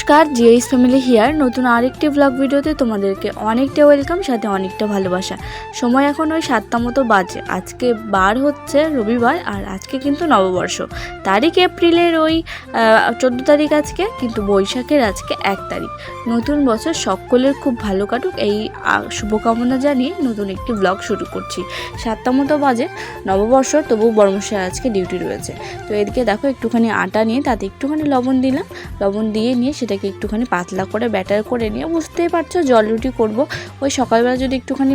নমস্কার, GH family here. নতুন আরেকটি ব্লগ ভিডিওতে তোমাদেরকে অনেকটা ওয়েলকাম, সাথে অনেকটা ভালোবাসা। সময় এখন ওই 7টা মতো বাজে। আজকে বার হচ্ছে রবিবার, আর আজকে কিন্তু নববর্ষ। তারিখ এপ্রিলের ওই 14 তারিখ আজকে, কিন্তু বৈশাখের আজকে 1 তারিখ। নতুন বছর সকলের খুব ভালো কাটুক, এই শুভকামনা জানিয়ে নতুন একটি ব্লগ শুরু করছি। 7টা মতো বাজে, নববর্ষ, তবু বর্মশাই আজকে ডিউটি রয়েছে। তো এদিকে দেখো একটুখানি আটা নিয়ে তাতে একটুখানি লবণ দিলাম। লবণ দিয়ে নিয়ে সেটাকে একটুখানি পাতলা করে ব্যাটার করে নিয়ে, বুঝতেই পারছো জল রুটি করবো। ওই সকালবেলা যদি একটুখানি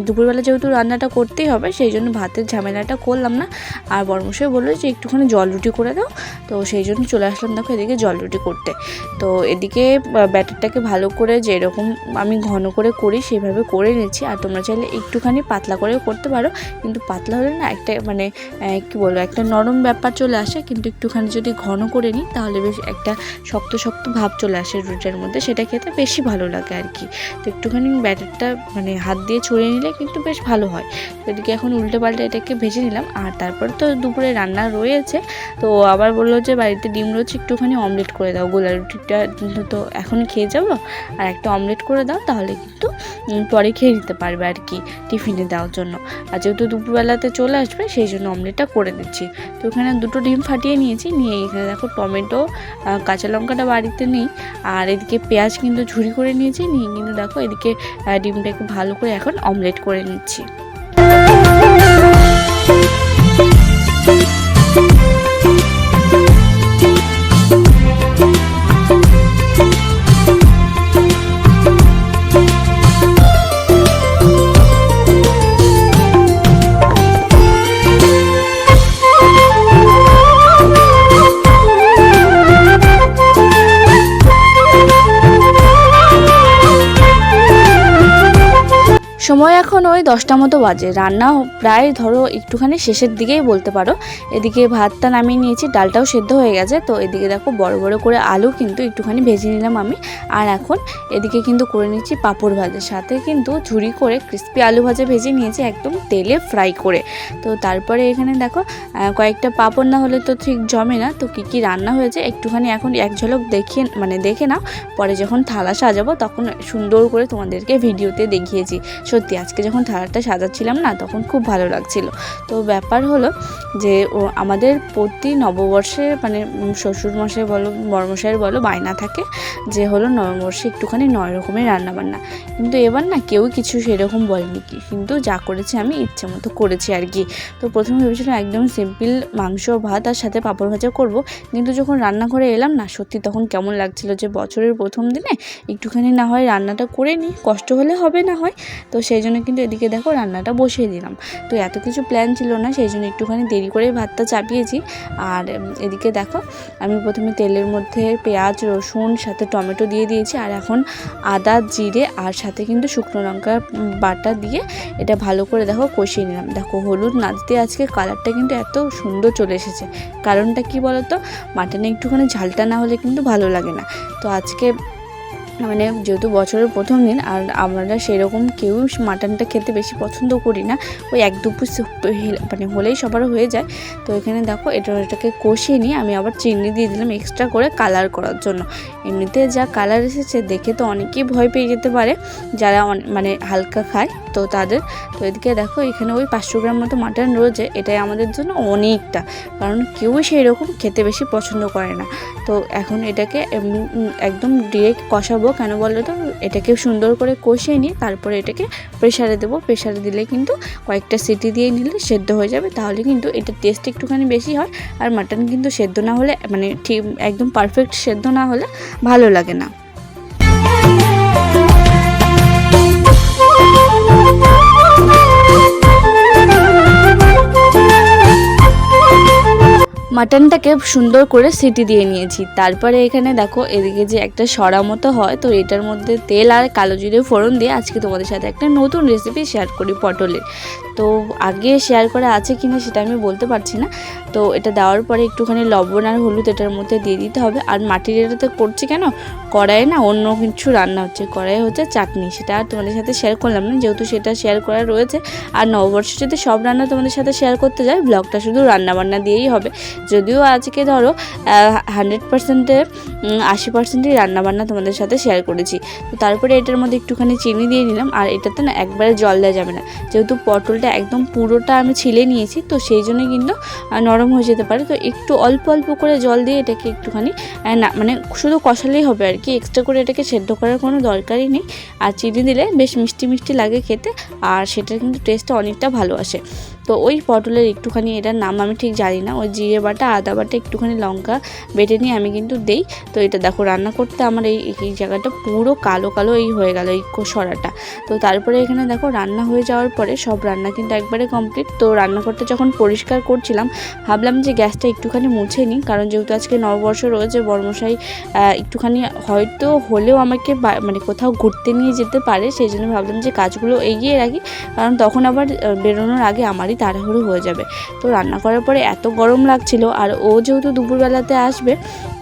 দুপুরবেলা যেহেতু রান্নাটা করতেই হবে, সেই জন্য ভাতের ঝামেলাটা করলাম না। আর বর্মশাই বললো যে একটুখানি জল রুটি করে দাও, তো সেই জন্য চলে আসলাম দেখো এদিকে জল রুটি করতে। তো এদিকে ব্যাটারটাকে ভালো করে যেরকম আমি ঘন করে করি সেভাবে করে নিচ্ছি। আর তোমরা চাইলে একটুখানি পাতলা করেও করতে পারো, কিন্তু পাতলা হলে না একটা কী বলবো, একটা নরম ব্যাপার চলে আসে। কিন্তু একটুখানি যদি ঘন করে নিই তাহলে বেশ একটা শক্ত শক্ত ভাব চলে আসে রুটির মধ্যে, সেটা খেতে বেশি ভালো লাগে আর কি। তো একটুখানি ব্যাটারটা হাত দিয়ে ছড়িয়ে নিলে কিন্তু বেশ ভালো হয়। তো এদিকে এখন উল্টে পাল্টে এটাকে ভেজে নিলাম। আর তারপর তো দুপুরে রান্না রয়েছে, তো আবার বললো যে বাড়িতে ডিম রয়েছে, একটুখানি অমলেট করে দাও। গোলা রুটিটা তো এখন খেয়ে যাবো, আর একটা অমলেট করে দাও, তাহলে কিন্তু পরে খেয়ে নিতে পারবে আর কি, টিফিনে দেওয়ার জন্য। আর যেহেতু দুপুরবেলাতে চলে আসবে, সেই জন্য অমলেটটা করে দিচ্ছি। তো এখানে 2টো ডিম ফাটিয়ে নিয়েছি, নিয়ে এখানে দেখো টমেটো, কাঁচা লঙ্কাটা বাড়িতে নেই, আর এদিকে পেঁয়াজ কিন্তু ঝুরি করে নিয়েছি। নিয়ে কিন্তু দেখো এদিকে ডিমটাকে ভালো করে এখন অমলেট করে নিচ্ছি। সময় এখন ওই 10টা মতো বাজে। রান্না প্রায় ধরো একটুখানি শেষের দিকেই বলতে পারো। এদিকে ভাতটা নামিয়ে নিয়েছি, ডালটাও সেদ্ধ হয়ে গেছে। তো এদিকে দেখো বড় বড় করে আলু কিন্তু একটুখানি ভেজে নিলাম আমি। আর এখন এদিকে কিন্তু করে নিচ্ছি পাঁপড় ভাজা, সাথে কিন্তু ঝুরি করে ক্রিস্পি আলু ভাজা ভেজে নিয়েছি একদম তেলে ফ্রাই করে। তো তারপরে এখানে দেখো কয়েকটা পাঁপড় না হলে তো ঠিক জমে না। তো কী রান্না হয়েছে একটুখানি এখন এক ঝলক দেখে নাও, পরে যখন থালা সাজাবো তখন সুন্দর করে তোমাদেরকে ভিডিওতে দেখিয়েছি। সত্যি আজকে যখন থালাটা সাজাচ্ছিলাম না, তখন খুব ভালো লাগছিল। তো ব্যাপার হলো যে আমাদের প্রতি নববর্ষে শ্বশুরমশাই বলো বড়মশাইয়ের বলো বায়না থাকে যে হলো নববর্ষে একটুখানি 9 রকমের রান্নাবান্না। কিন্তু এবার না কেউ কিছু সেরকম বলেনি, কিন্তু যা করেছি আমি ইচ্ছে মতো করেছি আর কি। তো প্রথমে ভেবেছিলাম একদম সিম্পল মাংস ভাত আর সাথে পাঁপড় ভাজা করব, কিন্তু যখন রান্নাঘরে এলাম না, সত্যি তখন কেমন লাগছিল যে বছরের প্রথম দিনে একটুখানি না হয় রান্নাটা করে নিই, কষ্ট হলে হবে না হয়। তো সেই জন্য কিন্তু এদিকে দেখো রান্নাটা বসিয়ে দিলাম। তো এত কিছু প্ল্যান ছিল না, সেই জন্য একটুখানি দেরি করে ভাতটা চাপিয়েছি। আর এদিকে দেখো আমি প্রথমে তেলের মধ্যে পেঁয়াজ, রসুন, সাথে টমেটো দিয়ে দিয়েছি। আর এখন আদা, জিরে আর সাথে কিন্তু শুকনো লঙ্কা বাটা দিয়ে এটা ভালো করে দেখো কষিয়ে নিলাম। দেখো হলুদ না দিতে আজকে কালারটা কিন্তু এত সুন্দর চলে এসেছে। কারণটা কি বলো তো, মাটনে একটুখানি ঝালটা না হলে কিন্তু ভালো লাগে না। তো আজকে যেহেতু বছরের প্রথম দিন, আর আমরা সেরকম কেউ মাটনটা খেতে বেশি পছন্দ করি না, ওই 1-2 পিস হলেই সবার হয়ে যায়। তো এখানে দেখো এটাকে কষিয়ে নিয়ে আমি আবার চিনি দিয়ে দিলাম এক্সট্রা করে কালার করার জন্য। এমনিতে যা কালার এসেছে দেখে তো অনেকেই ভয় পেয়ে যেতে পারে যারা হালকা খায় তো তাদের। তো এদিকে দেখো এখানে ওই 500 গ্রাম মতো মাটন রয়েছে, এটাই আমাদের জন্য অনেকটা, কারণ কেউই সেই রকম খেতে বেশি পছন্দ করে না। তো এখন এটাকে একদম ডিরেক্ট কষাবো, কেন বলো তো, এটাকে সুন্দর করে কষিয়ে নিয়ে তারপরে এটাকে প্রেসারে দেবো। প্রেসারে দিলে কিন্তু কয়েকটা সিটি দিয়ে নিলে সেদ্ধ হয়ে যাবে, তাহলে কিন্তু এটা টেস্ট একটুখানি বেশি হয়। আর মাটন কিন্তু সেদ্ধ না হলে ঠিক একদম পারফেক্ট সেদ্ধ না হলে ভালো লাগে না। মাটনটাকে সুন্দর করে সিটি দিয়ে নিয়েছি। তারপরে এখানে দেখো এদিকে যে একটা সরা মতো হয়, তো এটার মধ্যে তেল আর কালো জিরে ফোড়ন দিয়ে আজকে তোমাদের সাথে একটা নতুন রেসিপি শেয়ার করি পটলের। তো আগে শেয়ার করা আছে কিনা সেটা আমি বলতে পারছি না। তো এটা দেওয়ার পরে একটুখানি লবণ আর হলুদ এটার মধ্যে দিয়ে দিতে হবে। আর মাটির এটাতে করছি কেন, কড়াইয়ে না অন্য কিছু রান্না হচ্ছে, কড়াইয়ে হচ্ছে চাটনি। সেটা আর তোমাদের সাথে শেয়ার করলাম না, যেহেতু সেটা শেয়ার করা রয়েছে। আর নববর্ষে যদি সব রান্না তোমাদের সাথে শেয়ার করতে যাই, ব্লগটা শুধু রান্নাবান্না দিয়েই হবে, যদিও আজকে ধরো 100%-এ 80%ই রান্নাবান্না তোমাদের সাথে শেয়ার করেছি। তো তারপরে এটার মধ্যে একটুখানি চিনি দিয়ে নিলাম। আর এটাতে না একবারে জল দেওয়া যাবে না, যেহেতু পটলটা একদম পুরোটা আমি ছিলে নিয়েছি, তো সেই জন্য কিন্তু নরম হয়ে যেতে পারে। তো একটু অল্প অল্প করে জল দিয়ে এটাকে একটুখানি না মানে শুধু কষালেই হবে আর কি, এক্সট্রা করে এটাকে সেদ্ধ করার কোনো দরকারই নেই। আর চিনি দিলে বেশ মিষ্টি মিষ্টি লাগে খেতে, আর সেটার কিন্তু টেস্টটা অনেকটা ভালো আসে। তো ওই পটলের একটুখানি, এটার নাম আমি ঠিক জানি না, ওই জিরে বাটা, আদা বাটা, একটুখানি লঙ্কা বেটে নিয়ে আমি কিন্তু দেই। তো এটা দেখো রান্না করতে আমার এই জায়গাটা পুরো কালো কালো হয়ে গেল, এই সরাটা। তো তারপরে এখানে দেখো রান্না হয়ে যাওয়ার পরে সব রান্না কিন্তু একবারে কমপ্লিট। তো রান্না করতে যখন পরিষ্কার করছিলাম ভাবলাম যে গ্যাসটা একটুখানি মুছে নিই, কারণ যেহেতু আজকে নববর্ষ রয়েছে, বর্মশাই একটুখানি হয়তো হলেও আমাকে মানে কোথাও ঘুরতে নিয়ে যেতে পারে, সেই জন্য ভাবলাম যে কাজগুলো এগিয়ে রাখি, কারণ তখন আবার বেরোনোর আগে আমারই তাড়াহুড়ো হয়ে যাবে। তো রান্না করার পরে এত গরম লাগছিল, আর ও যেহেতু দুপুরবেলাতে আসবে,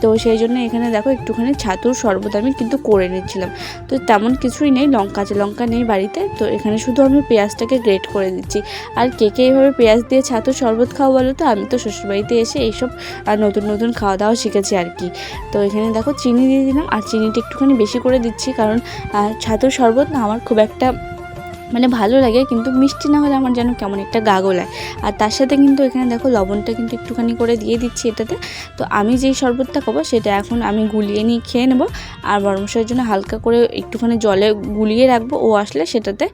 তো সেই জন্য এখানে দেখো একটুখানি ছাতুর শরবত আমি কিন্তু করে নিচ্ছিলাম। তো তেমন কিছুই নেই, কাঁচা লঙ্কা নেই বাড়িতে, তো এখানে শুধু আমি পেঁয়াজটাকে গ্রেট করে দিচ্ছি। আর কে এইভাবে পেঁয়াজ দিয়ে ছাতুর শরবত খাওয়া বলো তো? আমি তো শ্বশুরবাড়িতে এসে এইসব নতুন নতুন খাওয়া দাওয়া শিখেছি আর কি। তো এখানে দেখো চিনি দিয়ে দিলাম, আর চিনিটা একটুখানি বেশি করে দিচ্ছি, কারণ ছাতুর শরবত না আমার খুব একটা মানে ভালো লাগে, কিন্তু মিষ্টি না হলে আমার যেন কেমন একটা গা গোলায়। আর তার সাথে কিন্তু এখানে দেখো লবণটা কিন্তু একটুখানি করে দিয়ে দিচ্ছি এটাতে। তো আমি যেই শরবতটা খাবো সেটা এখন আমি গুলিয়ে নিয়ে খেয়ে নেবো, আর বর্মশাইয়ের জন্য হালকা করে একটুখানি জলে গুলিয়ে রাখবো, ও আসলে সেটাতে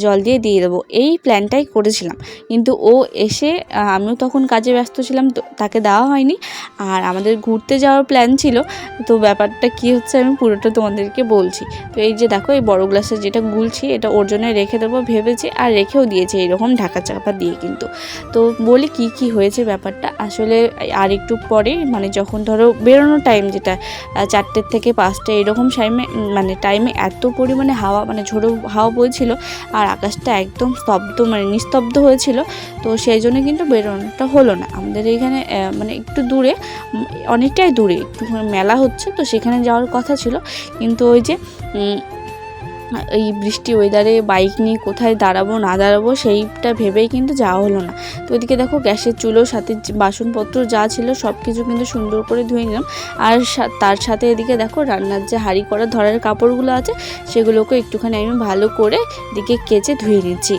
জল দিয়ে দেবো। এই প্ল্যানটাই করেছিলাম, কিন্তু ও এসে আমিও তখন কাজে ব্যস্ত ছিলাম, তো তাকে দেওয়া হয়নি। আর আমাদের ঘুরতে যাওয়ার প্ল্যান ছিল, তো ব্যাপারটা কী হচ্ছে আমি পুরোটা তোমাদেরকে বলছি। তো এই যে দেখো এই বড় গ্লাসে যেটা গুলছি, এটা ওর জন্য রেখে দেবো ভেবেছি, আর রেখেও দিয়েছে এরকম ঢাকা চাপা দিয়ে কিন্তু। তো বলি কি হয়েছে ব্যাপারটা আসলে। আর একটু পরে মানে যখন ধরো বেরোনোর টাইম, যেটা 4টের থেকে 5টা এরকম টাইমে এত পরিমাণে হাওয়া, মানে ঝোড়ো হাওয়া বইছিল, আর আকাশটা একদম স্তব্ধ, মানে নিস্তব্ধ হয়েছিল। তো সেই জন্য কিন্তু বেরোনোটা হলো না। আমাদের এইখানে মানে একটু দূরে, অনেকটাই দূরে একটু মেলা হচ্ছে, তো সেখানে যাওয়ার কথা ছিল, কিন্তু ওই যে এই বৃষ্টি ওয়েদারে বাইক নিয়ে কোথায় দাঁড়াবো না দাঁড়াবো সেইটা ভেবেই কিন্তু যাওয়া হলো না। তো ওইদিকে দেখো গ্যাসের চুলো, সাথে বাসনপত্র যা ছিল সব কিছু কিন্তু সুন্দর করে ধুয়ে নিলাম। আর তার সাথে এদিকে দেখো রান্নার যে হাঁড়ি করা ধরার কাপড়গুলো আছে সেগুলোকে একটুখানি আমি ভালো করে দিকে কেচে ধুয়ে নিচ্ছি।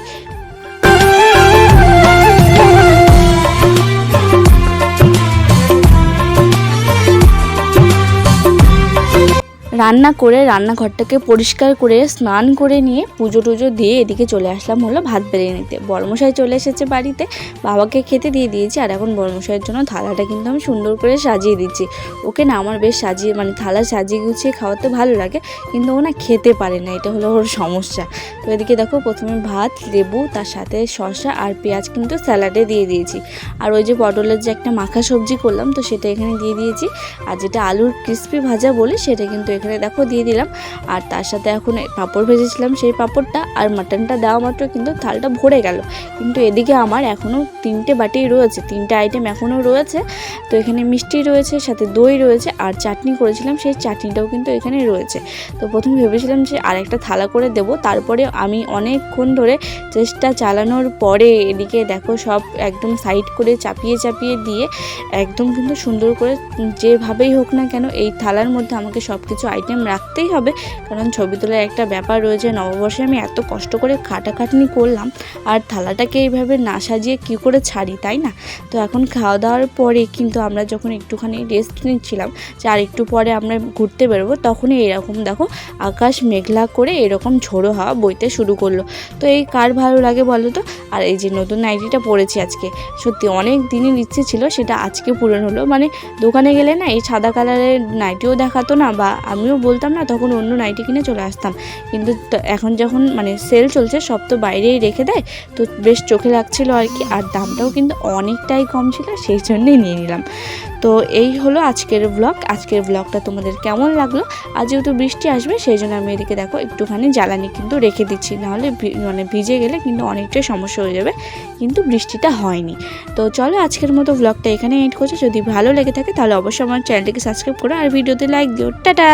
রান্না করে রান্নাঘরটাকে পরিষ্কার করে স্নান করে নিয়ে পুজো টুজো দিয়ে এদিকে চলে আসলাম হলো ভাত বেড়ে নিতে। বড়মশাই চলে এসেছে বাড়িতে, বাবাকে খেতে দিয়ে দিয়েছি, আর এখন বড়মশাইয়ের জন্য থালাটা কিন্তু আমি সুন্দর করে সাজিয়ে দিচ্ছি। ওকে না আমার বেশ সাজিয়ে, মানে থালা সাজিয়ে গুছিয়ে খাওয়াতে ভালো লাগে, কিন্তু ও না খেতে পারে না, এটা হলো ওর সমস্যা। তো এদিকে দেখো প্রথমে ভাত, লেবু, তার সাথে শসা আর পেঁয়াজ কিন্তু স্যালাডে দিয়ে দিয়েছি। আর ওই যে পটলের যে একটা মাখা সবজি করলাম, তো সেটা এখানে দিয়ে দিয়েছি। আর যেটা আলুর ক্রিস্পি ভাজা বলে সেটা কিন্তু এখানে দেখো দিয়ে দিলাম। আর তার সাথে এখন পাঁপড় ভেজেছিলাম, সেই পাঁপড়টা আর মাটনটা দেওয়া মাত্র কিন্তু থালটা ভরে গেল। কিন্তু এদিকে আমার এখনও 3টে বাটি রয়েছে, 3টে আইটেম এখনও রয়েছে। তো এখানে মিষ্টি রয়েছে, সাথে দই রয়েছে, আর চাটনি করেছিলাম, সেই চাটনিটাও কিন্তু এখানে রয়েছে। তো প্রথমে ভেবেছিলাম যে আরেকটা থালা করে দেব, তারপরে আমি অনেকক্ষণ ধরে চেষ্টা চালানোর পরে এদিকে দেখো সব একদম সাইড করে চাপিয়ে চাপিয়ে দিয়ে একদম কিন্তু সুন্দর করে যেভাবেই হোক না কেন এই থালার মধ্যে আমাকে সব কিছু আইটেম রাখতেই হবে, কারণ ছবি তোলার একটা ব্যাপার রয়েছে। নববর্ষে আমি এত কষ্ট করে খাটাখাটনি করলাম, আর থালাটাকে এইভাবে না সাজিয়ে কী করে ছাড়ি, তাই না? তো এখন খাওয়া দাওয়ার পরে কিন্তু আমরা যখন একটুখানি রেস্ট নিচ্ছিলাম যে আর একটু পরে আমরা ঘুরতে বেরোবো, তখনই এরকম দেখো আকাশ মেঘলা করে এরকম ঝোড়ো হাওয়া বইতে শুরু করলো। তো এই কার ভালো লাগে বলো তো? আর এই যে নতুন নাইটিটা পরেছি আজকে, সত্যি অনেক দিনের ইচ্ছে ছিল, সেটা আজকে পূরণ হলো। মানে দোকানে গেলে না এই সাদা কালারের নাইটিও দেখাতো না, বা আমিও বলতাম না, তখন অন্য নাইটি কিনে চলে আসতাম। কিন্তু এখন যখন মানে সেল চলছে, সব তো বাইরেই রেখে দেয়, তো বেশ চোখে লাগছিল আর কি। আর দামটাও কিন্তু অনেকটাই কম ছিল, সেই জন্যই নিয়ে নিলাম। তো এই হলো আজকের ব্লগ। আজকের ব্লগটা তোমাদের কেমন লাগলো? আর যেহেতু বৃষ্টি আসবে সেই জন্য আমি এদিকে দেখো একটুখানি জ্বালানি কিন্তু রেখে দিচ্ছি, নাহলে মানে ভিজে গেলে কিন্তু অনেকটাই সমস্যা হয়ে যাবে, কিন্তু বৃষ্টিটা হয়নি। তো চলো আজকের মতো ব্লগটা এখানে এন্ড করছি। যদি ভালো লেগে থাকে তাহলে অবশ্যই আমার চ্যানেলটিকে সাবস্ক্রাইব করো, আর ভিডিওতে লাইক দিও। টাটা।